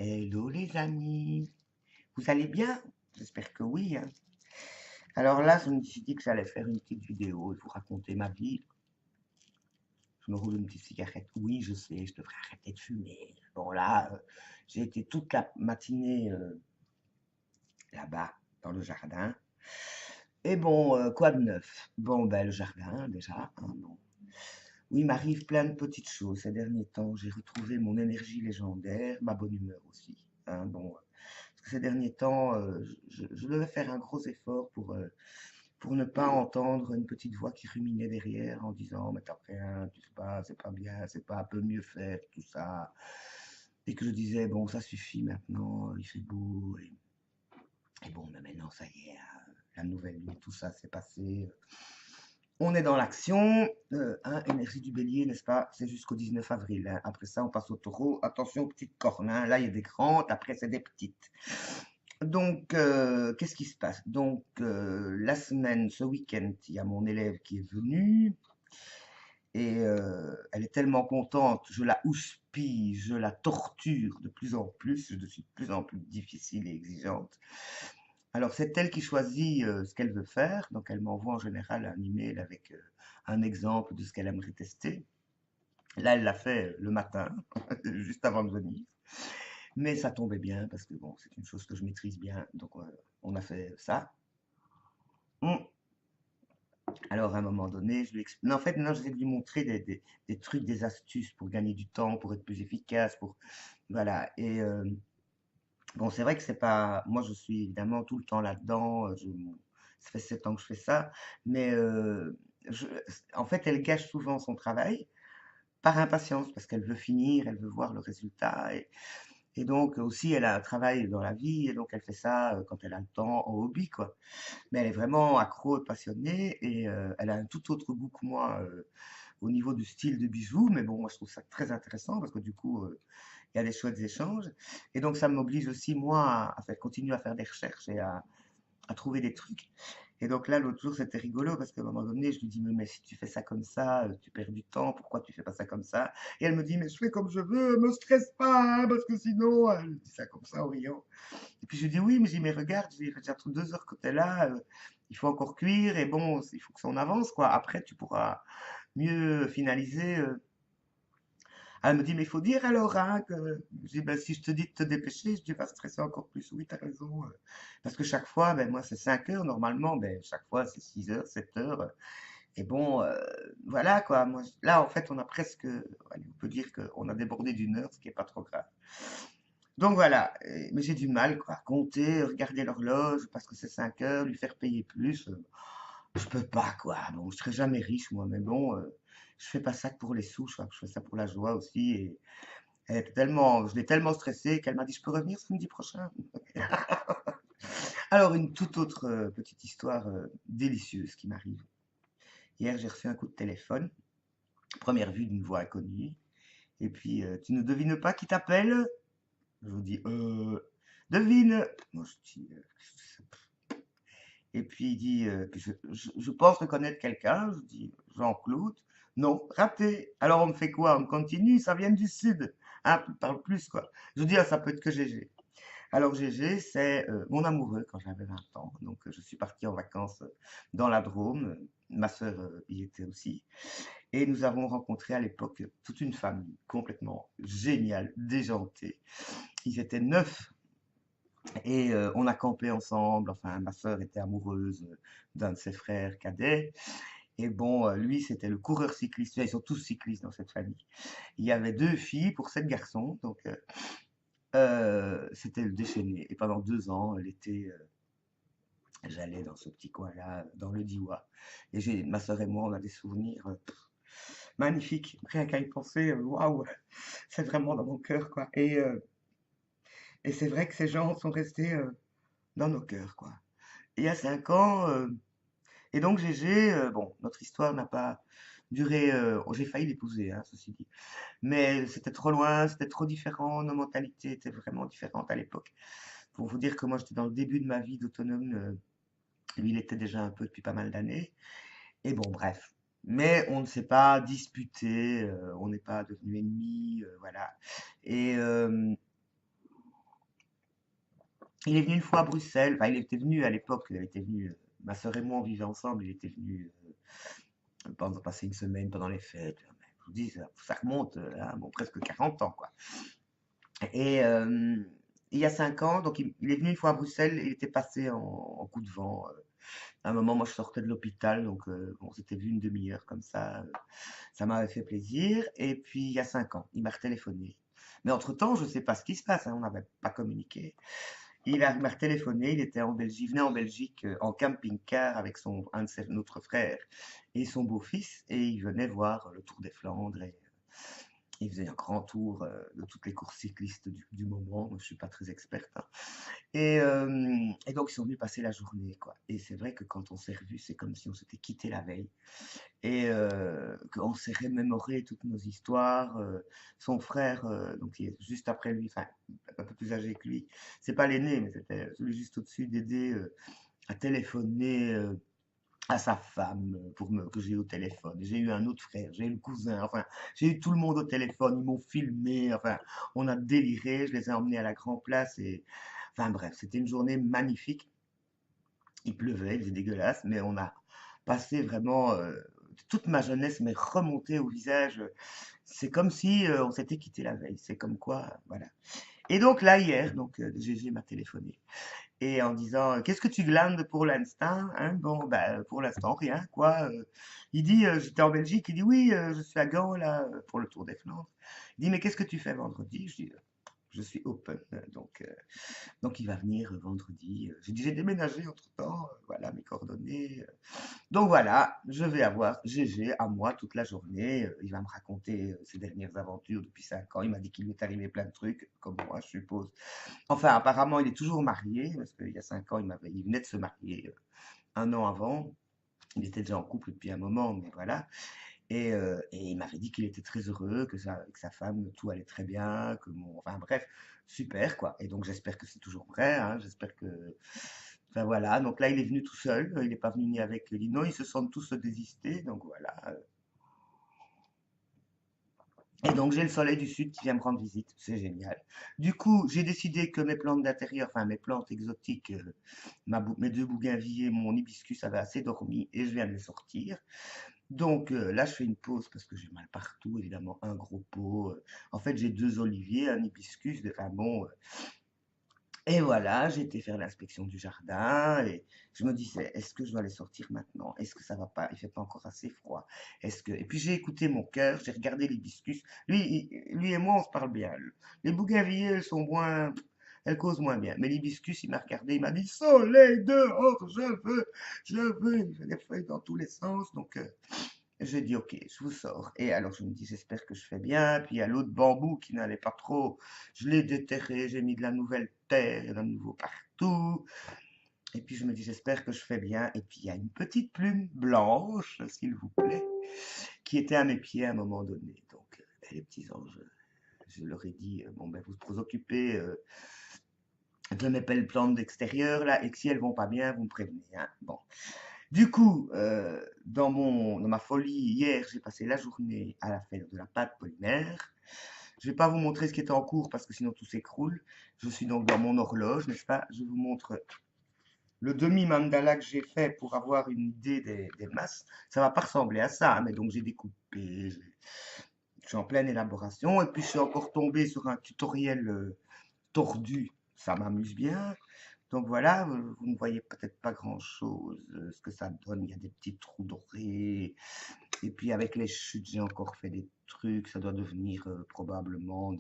Hello les amis, vous allez bien? J'espère que oui, hein. Alors là, je me suis dit que j'allais faire une petite vidéo et vous raconter ma vie. Je me roule une petite cigarette. Oui, je sais, je devrais arrêter de fumer. Bon là, j'ai été toute la matinée là-bas, dans le jardin. Et bon, quoi de neuf? Bon, ben le jardin déjà, hein, bon. Oui, il m'arrive plein de petites choses ces derniers temps. J'ai retrouvé mon énergie légendaire, ma bonne humeur aussi, hein, bon. Parce que ces derniers temps, je devais faire un gros effort pour ne pas entendre une petite voix qui ruminait derrière en disant, mais t'as rien, tu sais pas, c'est pas bien, c'est pas un peu mieux fait, tout ça. Et que je disais, bon, ça suffit maintenant, il fait beau. Et bon, mais maintenant, ça y est, hein, la nouvelle vie, tout ça s'est passé. On est dans l'action, hein, énergie du bélier, n'est-ce pas? C'est jusqu'au 19 avril, hein. Après ça, on passe au taureau. Attention, petites cornes, hein. Là, il y a des grandes, après, c'est des petites. Donc, qu'est-ce qui se passe? Donc, la semaine, ce week-end, il y a mon élève qui est venu et elle est tellement contente, je la houspille, je la torture de plus en plus, je suis de plus en plus difficile et exigeante. Alors, c'est elle qui choisit ce qu'elle veut faire, donc elle m'envoie en général un email avec un exemple de ce qu'elle aimerait tester. Là, elle l'a fait le matin, juste avant de venir. Mais ça tombait bien parce que bon, c'est une chose que je maîtrise bien, donc on a fait ça. Hum. Alors, à un moment donné, je lui explique. Non, en fait, non, j'essaie de lui montrer des trucs, des astuces pour gagner du temps, pour être plus efficace, pour voilà. Et bon, c'est vrai que c'est pas. Moi, je suis évidemment tout le temps là-dedans. Ça fait 7 ans que je fais ça, mais je- en fait, elle gâche souvent son travail par impatience parce qu'elle veut finir, elle veut voir le résultat. Et donc aussi, elle a un travail dans la vie et donc elle fait ça quand elle a le temps en hobby, quoi. Mais elle est vraiment accro et passionnée et elle a un tout autre goût que moi au niveau du style de bijoux. Mais bon, moi, je trouve ça très intéressant parce que du coup, il y a des chouettes échanges. Et donc, ça m'oblige aussi, moi, à faire, continuer à faire des recherches et à trouver des trucs. Et donc là, l'autre jour, c'était rigolo parce qu'à un moment donné, je lui dis, mais si tu fais ça comme ça, tu perds du temps, pourquoi tu fais pas ça comme ça? Et elle me dit, mais je fais comme je veux, me stresse pas, hein, parce que sinon, elle dit ça comme ça en riant. Et puis je lui dis, oui, mais je dis, mais regarde, j'ai déjà 2 heures que tu es là, il faut encore cuire, et bon, il faut que ça en avance, quoi. Après, tu pourras mieux finaliser. Elle me dit, mais il faut dire alors, hein, que... Je dis, ben, si je te dis de te dépêcher, je dis, va stresser encore plus. Oui, t'as raison. Parce que chaque fois, ben, moi, c'est 5 heures normalement, ben, chaque fois, c'est 6 heures, 7 heures. Et bon, voilà, quoi. Moi, là, en fait, on a presque, allez, on peut dire qu'on a débordé d'1 heure, ce qui est pas trop grave. Donc voilà, mais j'ai du mal, quoi. Compter, regarder l'horloge, parce que c'est 5 heures, lui faire payer plus. Je peux pas, quoi. Bon, je serai jamais riche, moi, mais bon, je fais pas ça que pour les sous, je crois que je fais ça pour la joie aussi. Et elle était tellement, je l'ai tellement stressée qu'elle m'a dit, je peux revenir samedi prochain. Alors, une toute autre petite histoire délicieuse qui m'arrive. Hier, j'ai reçu un coup de téléphone, première vue d'une voix inconnue. Et puis, tu ne devines pas qui t'appelle? Je vous dis, devine. Moi, je dis, et puis il dit, je pense reconnaître quelqu'un. Je dis, Jean-Claude. Non, raté. Alors on me fait quoi? On continue, ça vient du sud. Hein, parle plus, quoi. Je dis, ah, ça peut être que GG. Alors GG, c'est mon amoureux quand j'avais 20 ans. Donc je suis parti en vacances dans la Drôme. Ma sœur y était aussi. Et nous avons rencontré à l'époque toute une famille complètement géniale, déjantée. Ils étaient 9 et on a campé ensemble. Enfin, ma sœur était amoureuse d'un de ses frères cadets. Et bon, lui, c'était le coureur cycliste. Ils sont tous cyclistes dans cette famille. Il y avait 2 filles pour 7 garçons. Donc, c'était le déchaîné. Et pendant 2 ans, l'été, j'allais dans ce petit coin-là, dans le Diois. Et ma sœur et moi, on a des souvenirs magnifiques. Rien qu'à y penser, waouh, c'est vraiment dans mon cœur, quoi. Et c'est vrai que ces gens sont restés dans nos cœurs, quoi. Et il y a 5 ans, et donc GG, bon, notre histoire n'a pas duré, j'ai failli l'épouser, hein, ceci dit. Mais c'était trop loin, c'était trop différent, nos mentalités étaient vraiment différentes à l'époque. Pour vous dire que moi j'étais dans le début de ma vie d'autonome, lui il était déjà un peu depuis pas mal d'années. Et bon, bref. Mais on ne s'est pas disputé, on n'est pas devenus ennemis, voilà. Et Il est venu une fois à Bruxelles, enfin il était venu à l'époque, il était venu, ma sœur et moi on vivait ensemble, il était venu pendant passer une semaine pendant les fêtes. Je vous dis, ça remonte à bon, presque 40 ans, quoi. Et il y a 5 ans, donc il est venu une fois à Bruxelles, il était passé en coup de vent. À un moment, moi je sortais de l'hôpital, donc on s'était vu une demi-heure comme ça m'avait fait plaisir. Et puis il y a 5 ans, il m'a retéléphoné. Mais entre-temps, je ne sais pas ce qui se passe, hein, on n'avait pas communiqué. Il m'a retéléphoné, il était en Belgique, il venait en Belgique en camping-car avec un de notre frère et son beau-fils, et il venait voir le Tour des Flandres. Et il faisait un grand tour de toutes les courses cyclistes du moment. Moi, je suis pas très experte, hein. Et donc, ils sont venus passer la journée, quoi. Et c'est vrai que quand on s'est revus, c'est comme si on s'était quitté la veille et qu'on s'est remémoré toutes nos histoires. Son frère, donc qui est juste après lui, enfin un peu plus âgé que lui, c'est pas l'aîné, mais c'était celui juste au-dessus d'aider à téléphoner à sa femme que j'ai eu au téléphone. J'ai eu un autre frère, j'ai eu le cousin, enfin j'ai eu tout le monde au téléphone, ils m'ont filmé, enfin on a déliré, je les ai emmenés à la Grand Place et enfin bref, c'était une journée magnifique. Il pleuvait, il faisait dégueulasse, mais on a passé vraiment toute ma jeunesse m'est remontée au visage. C'est comme si on s'était quitté la veille. C'est comme quoi, voilà. Et donc là, hier, donc Gégé m'a téléphoné et en disant qu'est-ce que tu glandes pour l'instant, hein? Bon, bah, pour l'instant, rien, quoi. Il dit j'étais en Belgique, il dit oui, je suis à Gand là pour le Tour des Flandres. Il dit mais qu'est-ce que tu fais vendredi? Je dis je suis open, donc il va venir vendredi. J'ai dit j'ai déménagé entre-temps, voilà mes coordonnées. Donc voilà, je vais avoir GG à moi toute la journée. Il va me raconter ses dernières aventures depuis 5 ans. Il m'a dit qu'il lui est arrivé plein de trucs, comme moi, je suppose. Enfin, apparemment, il est toujours marié, parce qu'il y a 5 ans, il venait de se marier un an avant. Il était déjà en couple depuis un moment, mais voilà. Et il m'avait dit qu'il était très heureux, que sa femme, tout allait très bien, enfin bref, super quoi. Et donc j'espère que c'est toujours vrai, hein, j'espère que, enfin voilà. Donc là, il est venu tout seul, il n'est pas venu ni avec Lino, ils se sentent tous désistés, donc voilà. Et donc j'ai le soleil du sud qui vient me rendre visite, c'est génial. Du coup, j'ai décidé que mes plantes d'intérieur, enfin mes plantes exotiques, mes deux bougainvilliers, mon hibiscus avaient assez dormi et je viens de les sortir. Donc là, je fais une pause parce que j'ai mal partout, évidemment, un gros pot. En fait, j'ai deux oliviers, un hibiscus, enfin bon. Et voilà, j'ai été faire l'inspection du jardin et je me disais, est-ce que je dois les sortir maintenant? Est-ce que ça va pas? Il fait pas encore assez froid. Et puis j'ai écouté mon cœur, j'ai regardé l'hibiscus. Lui et moi, on se parle bien. Les bougainvilliers, elles causent moins bien. Mais l'hibiscus, il m'a regardé, il m'a dit, soleil dehors, je veux. Il fait des feuilles dans tous les sens, donc. J'ai dit, ok, je vous sors. Et alors, je me dis, j'espère que je fais bien. Puis, il y a l'autre bambou qui n'allait pas trop. Je l'ai déterré, j'ai mis de la nouvelle terre et de nouveau partout. Et puis, je me dis, j'espère que je fais bien. Et puis, il y a une petite plume blanche, s'il vous plaît, qui était à mes pieds à un moment donné. Donc, les petits anges, je leur ai dit, bon, ben, vous occupez de mes belles plantes d'extérieur, là, et que si elles vont pas bien, vous me prévenez, hein. Bon. Du coup, dans ma folie, hier, j'ai passé la journée à la faire de la pâte polymère. Je ne vais pas vous montrer ce qui est en cours parce que sinon tout s'écroule. Je suis donc dans mon horloge, n'est-ce pas? Je vous montre le demi-mandala que j'ai fait pour avoir une idée des masses. Ça ne va pas ressembler à ça, hein, mais donc j'ai découpé, je suis en pleine élaboration. Et puis je suis encore tombé sur un tutoriel tordu, ça m'amuse bien. Donc voilà, vous ne voyez peut-être pas grand-chose, ce que ça donne. Il y a des petits trous dorés. Et puis avec les chutes, j'ai encore fait des trucs. Ça doit devenir probablement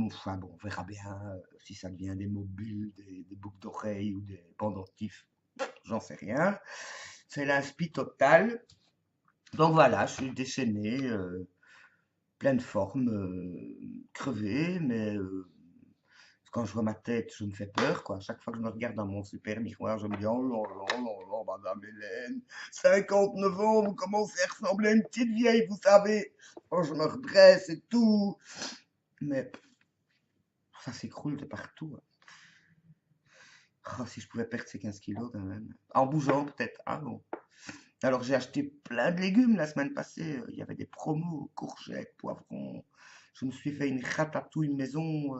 enfin bon, on verra bien si ça devient des mobiles, des boucles d'oreilles ou des pendentifs. J'en sais rien. C'est l'inspi total. Donc voilà, je suis déchaîné, pleine forme, crevé, mais quand je vois ma tête, je me fais peur, quoi. Chaque fois que je me regarde dans mon super miroir, je me dis, oh là là là là, Madame Hélène, 59 ans, vous commencez à ressembler à une petite vieille, vous savez. Oh, je me redresse et tout. Mais ça s'écroule de partout, hein. Oh, si je pouvais perdre ces 15 kilos quand même. En bougeant peut-être, ah bon. Alors j'ai acheté plein de légumes la semaine passée. Il y avait des promos, courgettes, poivrons. Je me suis fait une ratatouille maison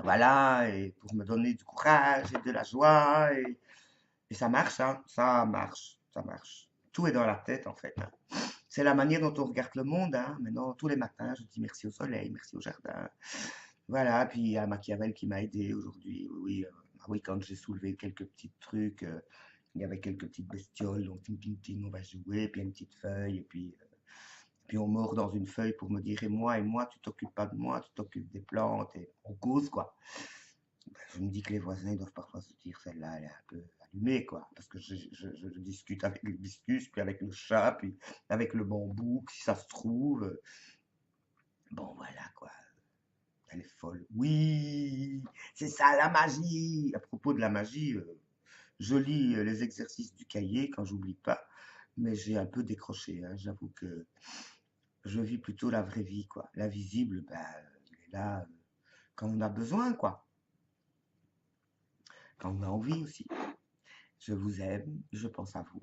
Voilà, et pour me donner du courage et de la joie. Et ça marche, hein, ça marche, ça marche. Tout est dans la tête, en fait, hein. C'est la manière dont on regarde le monde, hein. Maintenant, tous les matins, je dis merci au soleil, merci au jardin. Voilà, puis il y a Machiavel qui m'a aidé aujourd'hui. Oui, ah oui, quand j'ai soulevé quelques petits trucs, il y avait quelques petites bestioles, donc ting, ting, ting, on va jouer, puis il y a une petite feuille, et puis on mord dans une feuille pour me dire, et moi, tu t'occupes pas de moi, tu t'occupes des plantes, et on cause, quoi. Je me dis que les voisins ils doivent parfois se dire, celle-là, elle est un peu allumée, quoi. Parce que je discute avec le biscus, puis avec le chat, puis avec le bambou, si ça se trouve. Bon, voilà, quoi. Elle est folle. Oui, c'est ça, la magie. À propos de la magie, je lis les exercices du cahier quand j'oublie pas, mais j'ai un peu décroché, hein. J'avoue que je vis plutôt la vraie vie, quoi. La visible, bah, il est là quand on a besoin, quoi. Quand on a envie aussi. Je vous aime, je pense à vous.